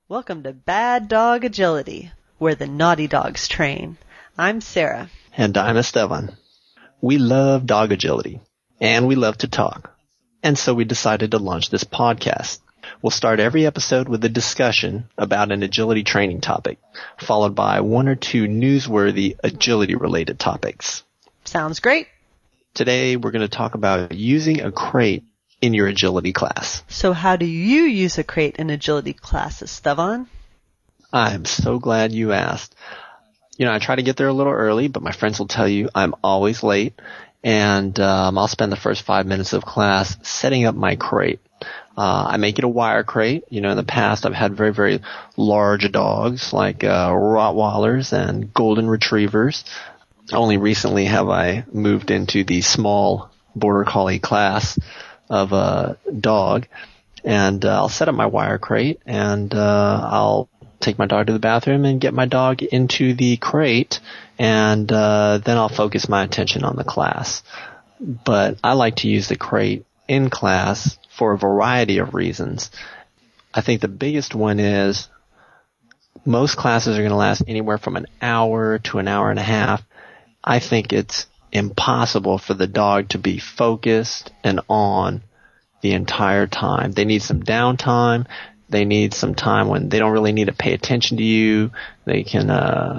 Welcome to Bad Dog Agility, where the naughty dogs train. I'm Sarah. And I'm Esteban. We love dog agility, and we love to talk. And so we decided to launch this podcast. We'll start every episode with a discussion about an agility training topic, followed by one or two newsworthy agility-related topics. Sounds great. Today, we're going to talk about using a crate in your agility class. So how do you use a crate in agility class, Esteban? I'm so glad you asked. I try to get there a little early, but my friends will tell you I'm always late, and I'll spend the first 5 minutes of class setting up my crate. I make it a wire crate. In the past, I've had very, very large dogs like Rottweilers and Golden Retrievers. Only recently have I moved into the small Border Collie class of a dog, and I'll set up my wire crate, and I'll take my dog to the bathroom and get my dog into the crate, and then I'll focus my attention on the class. But I like to use the crate in class for a variety of reasons. I think the biggest one is most classes are going to last anywhere from an hour to an hour and a half. I think it's impossible for the dog to be focused and on the entire time. They need some downtime. They need some time when they don't really need to pay attention to you. They can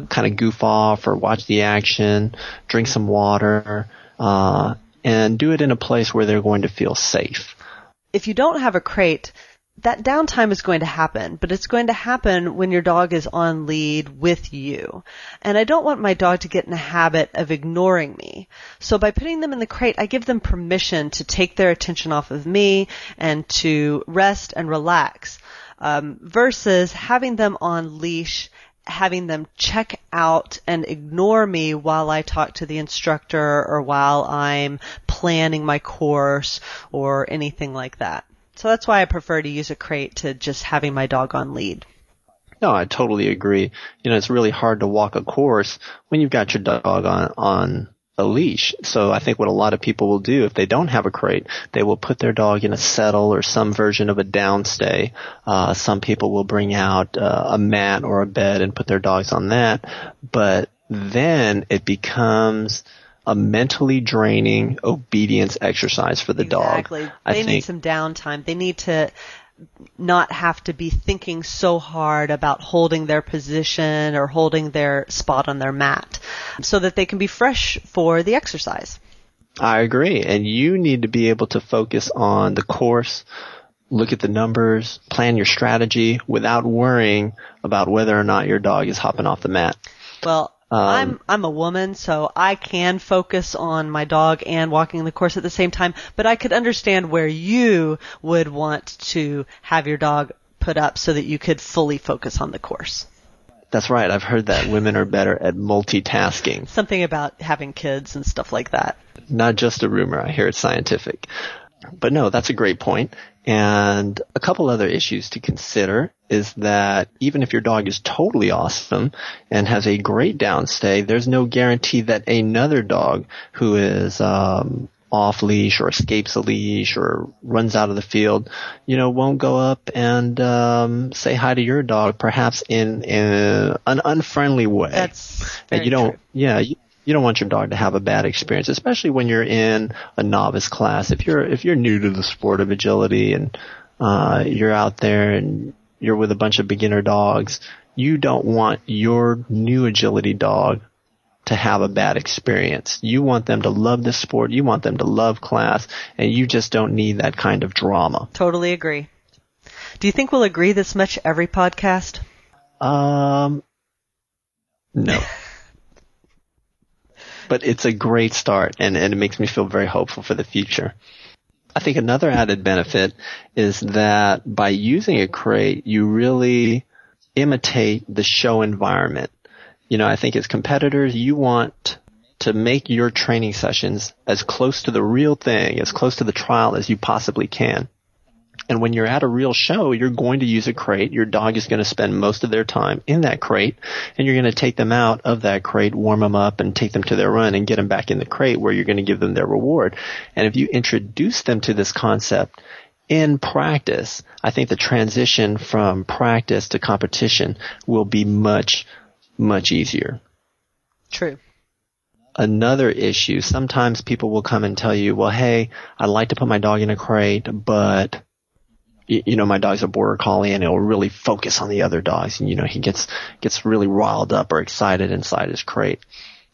kind of goof off or watch the action, drink some water, and do it in a place where they're going to feel safe. If you don't have a crate, that downtime is going to happen, but it's going to happen when your dog is on lead with you. And I don't want my dog to get in a habit of ignoring me. So by putting them in the crate, I give them permission to take their attention off of me and to rest and relax, versus having them on leash, having them check out and ignore me while I talk to the instructor or while I'm planning my course or anything like that. So that's why I prefer to use a crate to just having my dog on lead. No, I totally agree. It's really hard to walk a course when you've got your dog on a leash. So I think what a lot of people will do if they don't have a crate, they will put their dog in a settle or some version of a downstay. Some people will bring out a mat or a bed and put their dogs on that. But then it becomes a mentally draining obedience exercise for the dog. Exactly. They need some downtime. They need to not have to be thinking so hard about holding their position or holding their spot on their mat so that they can be fresh for the exercise. I agree. And you need to be able to focus on the course, look at the numbers, plan your strategy without worrying about whether or not your dog is hopping off the mat. Well, I'm a woman, so I can focus on my dog and walking the course at the same time, but I could understand where you would want to have your dog put up so that you could fully focus on the course. That's right. I've heard that women are better at multitasking. Something about having kids and stuff like that. Not just a rumor. I hear it's scientific. But no, that's a great point. And a couple other issues to consider is that even if your dog is totally awesome and has a great downstay, there's no guarantee that another dog who is off leash or escapes a leash or runs out of the field, won't go up and say hi to your dog, perhaps in an unfriendly way. That's and you don't, true. Yeah. You don't want your dog to have a bad experience, especially when you're in a novice class. If you're new to the sport of agility and you're out there and you're with a bunch of beginner dogs, you don't want your new agility dog to have a bad experience. You want them to love the sport, you want them to love class, and you just don't need that kind of drama. Totally agree. Do you think we'll agree this much every podcast? No. But it's a great start, and it makes me feel very hopeful for the future. I think another added benefit is that by using a crate, you really imitate the show environment. I think as competitors, you want to make your training sessions as close to the real thing, as close to the trial as you possibly can. And when you're at a real show, you're going to use a crate. Your dog is going to spend most of their time in that crate, and you're going to take them out of that crate, warm them up, and take them to their run and get them back in the crate where you're going to give them their reward. And if you introduce them to this concept in practice, I think the transition from practice to competition will be much, much easier. True. Another issue, sometimes people will come and tell you, well, hey, I'd like to put my dog in a crate, but my dog's a border collie and he'll really focus on the other dogs. And, he gets really riled up or excited inside his crate.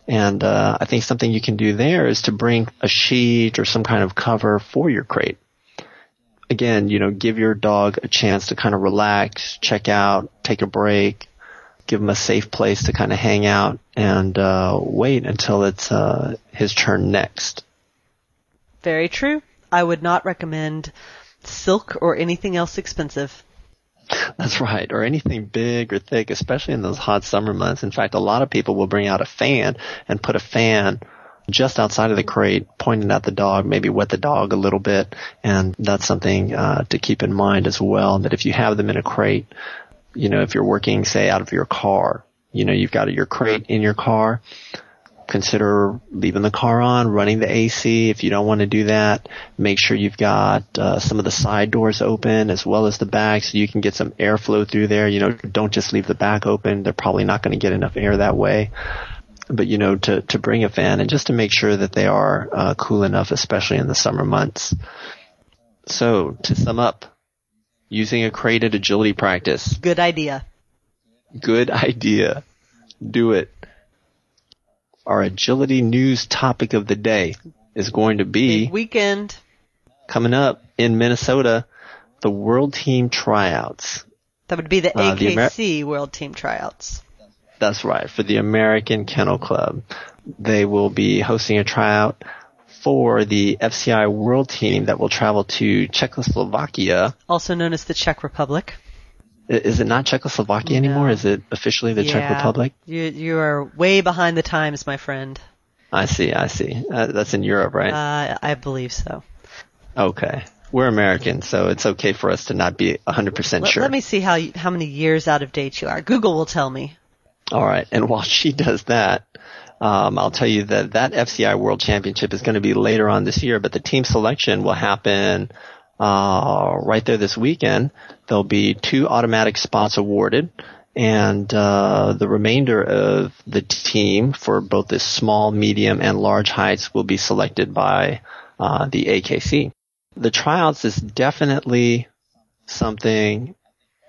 And, I think something you can do there is to bring a sheet or some kind of cover for your crate. Again, give your dog a chance to kind of relax, check out, take a break, give him a safe place to kind of hang out and, wait until it's, his turn next. Very true. I would not recommend silk or anything else expensive. That's right. Or anything big or thick, especially in those hot summer months. In fact, a lot of people will bring out a fan and put a fan just outside of the crate, pointing at the dog, maybe wet the dog a little bit. And that's something to keep in mind as well, that if you have them in a crate, if you're working, say, out of your car, you've got your crate in your car, consider leaving the car on, running the AC. If you don't want to do that, make sure you've got some of the side doors open as well as the back so you can get some airflow through there. Don't just leave the back open. They're probably not going to get enough air that way. But, to bring a fan and just to make sure that they are cool enough, especially in the summer months. So, to sum up, using a crate at agility practice. Good idea. Good idea. Do it. Our agility news topic of the day is going to be big weekend coming up in Minnesota, the World Team Tryouts. That would be the AKC World Team Tryouts. That's right, for the American Kennel Club. They will be hosting a tryout for the FCI World Team that will travel to Czechoslovakia. Also known as the Czech Republic. Is it not Czechoslovakia anymore? Is it officially the Czech Republic? You are way behind the times, my friend. I see. That's in Europe, right? I believe so. Okay. We're Americans, so it's okay for us to not be 100% sure. Let me see how many years out of date you are. Google will tell me. All right. And while she does that, I'll tell you that FCI World Championship is going to be later on this year, but the team selection will happen right there this weekend. There'll be 2 automatic spots awarded, and the remainder of the team for both the small, medium, and large heights will be selected by the AKC. The tryouts is definitely something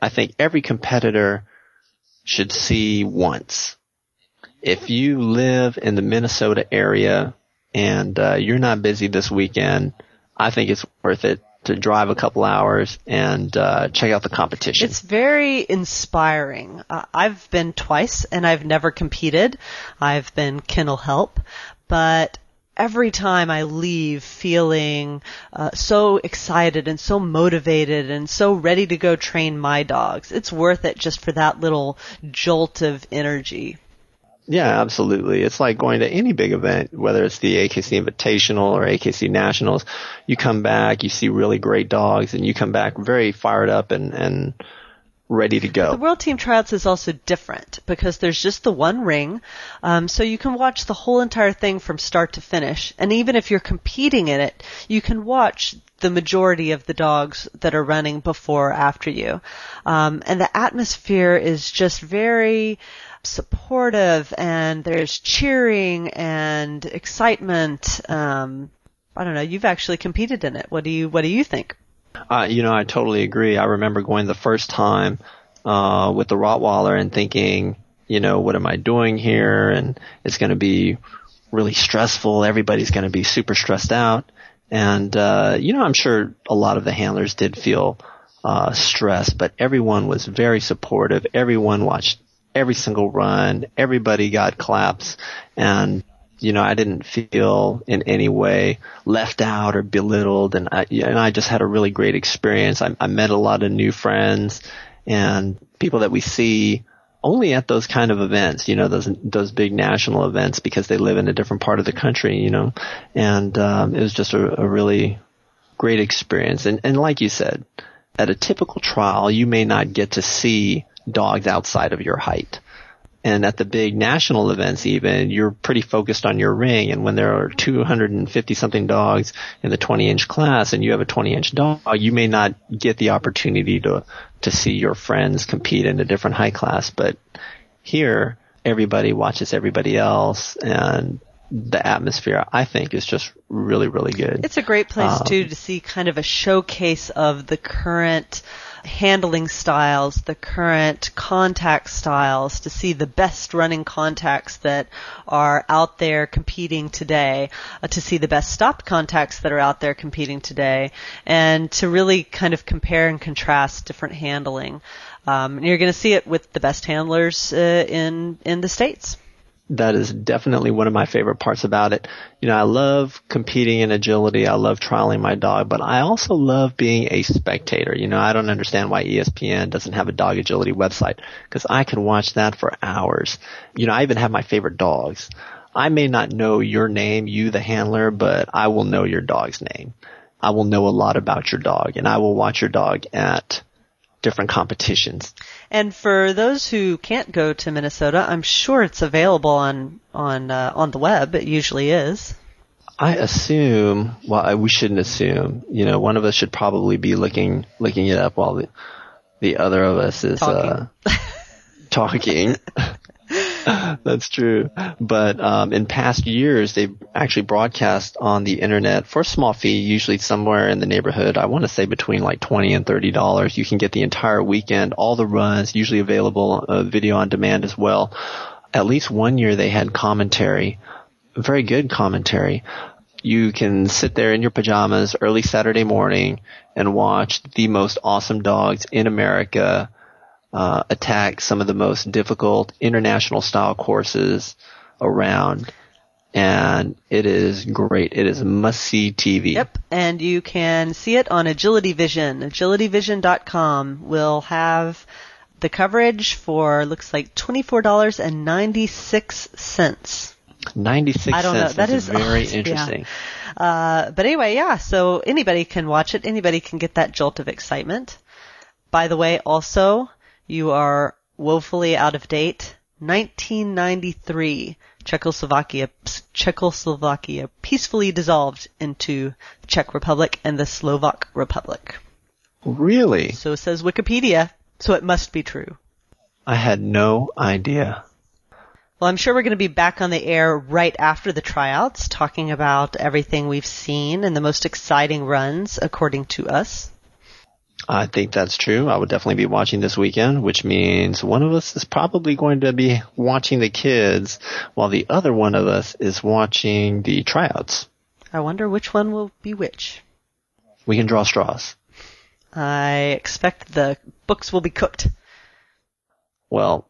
I think every competitor should see once. If you live in the Minnesota area and you're not busy this weekend, I think it's worth it to drive a couple hours and check out the competition. It's very inspiring. I've been twice and I've never competed. I've been kennel help, but every time I leave feeling so excited and so motivated and so ready to go train my dogs. It's worth it just for that little jolt of energy. Yeah, absolutely. It's like going to any big event, whether it's the AKC Invitational or AKC Nationals. You come back, you see really great dogs, and you come back very fired up and ready to go. The World Team Tryouts is also different because there's just the one ring, so you can watch the whole entire thing from start to finish. And even if you're competing in it, you can watch the majority of the dogs that are running before or after you. And the atmosphere is just very supportive, and there's cheering and excitement. I don't know. You've actually competed in it. What do you think? I totally agree. I remember going the first time with the Rottweiler and thinking, what am I doing here? And it's going to be really stressful. Everybody's going to be super stressed out. And I'm sure a lot of the handlers did feel stressed, but everyone was very supportive. Everyone watched every single run. Everybody got claps, and I didn't feel in any way left out or belittled, and I just had a really great experience. I met a lot of new friends and people that we see only at those kind of events, those big national events, because they live in a different part of the country, and it was just a really great experience. And like you said, at a typical trial, you may not get to see dogs outside of your height. And at the big national events even, you're pretty focused on your ring. And when there are 250-something dogs in the 20-inch class and you have a 20-inch dog, you may not get the opportunity to see your friends compete in a different height class. But here, everybody watches everybody else, and the atmosphere, I think, is just really, really good. It's a great place, too, to see kind of a showcase of the current handling styles, the current contact styles, to see the best running contacts that are out there competing today, to see the best stopped contacts that are out there competing today, and to really kind of compare and contrast different handling. And you're going to see it with the best handlers in the States. That is definitely one of my favorite parts about it. You know, I love competing in agility. I love trialing my dog, but I also love being a spectator. You know, I don't understand why ESPN doesn't have a dog agility website, because I can watch that for hours. You know, I even have my favorite dogs. I may not know your name, you the handler, but I will know your dog's name. I will know a lot about your dog, and I will watch your dog at different competitions. And for those who can't go to Minnesota, I'm sure it's available on the web. It usually is. I assume, well, we shouldn't assume. You know, one of us should probably be looking it up while the other of us is talking. That's true. But in past years, they've actually broadcast on the internet for a small fee, usually somewhere in the neighborhood. I want to say between like $20 and $30. You can get the entire weekend, all the runs, usually available video on demand as well. At least one year they had commentary, very good commentary. You can sit there in your pajamas early Saturday morning and watch the most awesome dogs in America attack some of the most difficult international style courses around. And it is great. It is must-see TV. Yep, and you can see it on Agility Vision. AgilityVision.com will have the coverage for, looks like $24.96. 96 I don't know. cents. That is very odd. interesting. Yeah. But anyway, yeah, so anybody can watch it. Anybody can get that jolt of excitement. By the way, also, you are woefully out of date. 1993, Czechoslovakia peacefully dissolved into the Czech Republic and the Slovak Republic. Really? So says Wikipedia, so it must be true. I had no idea. Well, I'm sure we're going to be back on the air right after the tryouts, talking about everything we've seen and the most exciting runs, according to us. I think that's true. I would definitely be watching this weekend, which means one of us is probably going to be watching the kids while the other one of us is watching the tryouts. I wonder which one will be which. We can draw straws. I expect the books will be cooked. Well,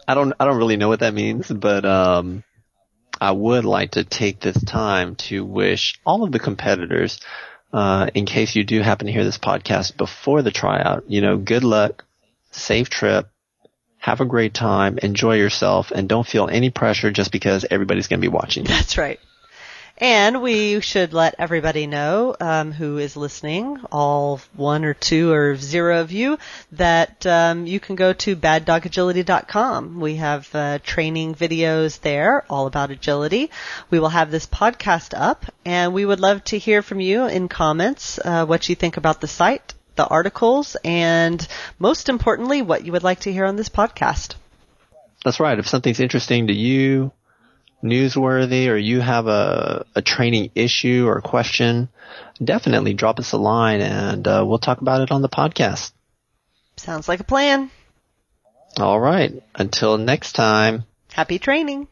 I don't really know what that means, but I would like to take this time to wish all of the competitors, in case you do happen to hear this podcast before the tryout, you know, good luck, safe trip, have a great time, enjoy yourself, and don't feel any pressure just because everybody's going to be watching you. That's right. And we should let everybody know who is listening, all 1 or 2 or 0 of you, that you can go to baddogagility.com. We have training videos there all about agility. We will have this podcast up, and we would love to hear from you in comments what you think about the site, the articles, and most importantly, what you would like to hear on this podcast. That's right. If something's interesting to you, newsworthy, or you have a training issue or question, definitely drop us a line and we'll talk about it on the podcast. Sounds like a plan. All right. Until next time. Happy training.